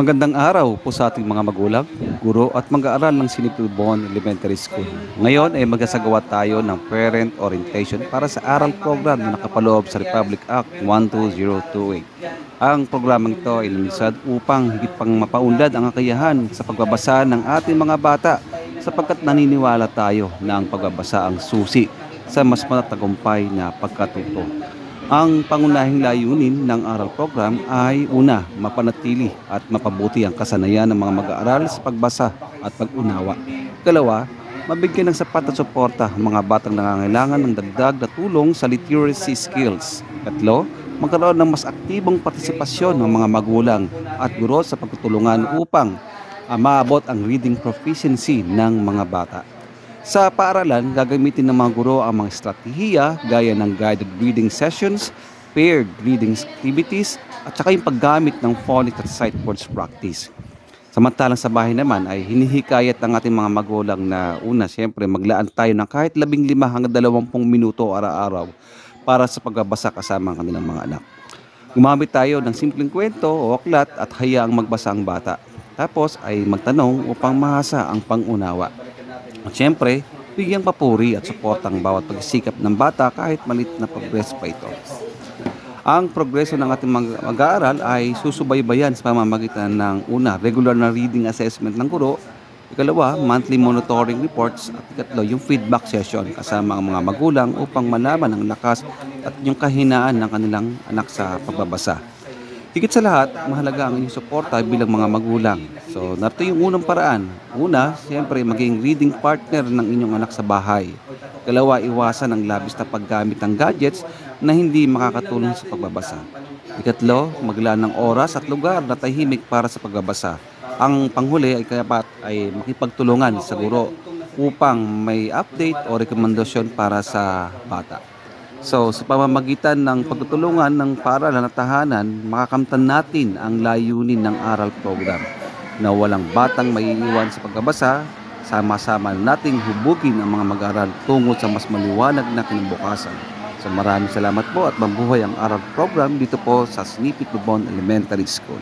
Magandang araw po sa ating mga magulang, guro at mag-aaral ng Sinipilbon Elementary School. Ngayon ay magsasagawa tayo ng parent orientation para sa aral program na nakapaloob sa Republic Act 12028. Ang programang ito ay lumisad upang higit pang mapaunlad ang kakayahan sa pagbabasa ng ating mga bata sapagkat naniniwala tayo na ang pagbabasa ang susi sa mas matatagumpay na pagkatuto. Ang pangunahing layunin ng aral program ay una, mapanatili at mapabuti ang kasanayan ng mga mag-aaral sa pagbasa at pag-unawa. Ikalawa, mabigyan ng sapat na suporta ang mga batang nangangailangan ng dagdag na tulong sa literacy skills. Tatlo, magkaroon ng mas aktibong partisipasyon ng mga magulang at guro sa pagtutulungan upang maabot ang reading proficiency ng mga bata. Sa paaralan, gagamitin ng mga guro ang mga estratehiya gaya ng guided reading sessions, paired reading activities, at saka yung paggamit ng phonics at sight words practice. Samantalang sa bahay naman ay hinihikayat ng ating mga magulang na una, siyempre maglaan tayo ng kahit 15 hanggang 20 minuto araw-araw para sa pagbabasa kasama ang kanilang mga anak. Gumamit tayo ng simpleng kwento o aklat at hayaang magbasa ang bata. Tapos ay magtanong upang mahasa ang pangunawa. At siyempre, bigyang papuri at suporta ang bawat pagsisikap ng bata kahit maliit na progreso pa ito. Ang progreso ng ating mag-aaral ay susubaybayan sa pamamagitan ng una, regular na reading assessment ng guro, ikalawa, monthly monitoring reports, at ikatlo, yung feedback session kasama ang mga magulang upang malaman ang lakas at yung kahinaan ng kanilang anak sa pagbabasa. Higit sa lahat, mahalaga ang inyong suporta bilang mga magulang. So, narito yung unang paraan. Una, siyempre maging reading partner ng inyong anak sa bahay. Ikalawa, iwasan ang labis na paggamit ng gadgets na hindi makakatulong sa pagbabasa. Ikatlo, maglaan ng oras at lugar na tahimik para sa pagbabasa. Ang panghuli ay dapat ay makipagtulungan sa guro upang may update o rekomendasyon para sa bata. So, sa pamamagitan ng pagtutulungan ng paaralan at tahanan, makakamtan natin ang layunin ng aral program na walang batang maiiwan sa pagbabasa, sama-sama nating hubugin ang mga mag-aaral tungo sa mas maliwanag na kinabukasan. So, maraming salamat po at mabuhay ang aral program dito po sa Sinipilbon Elementary School.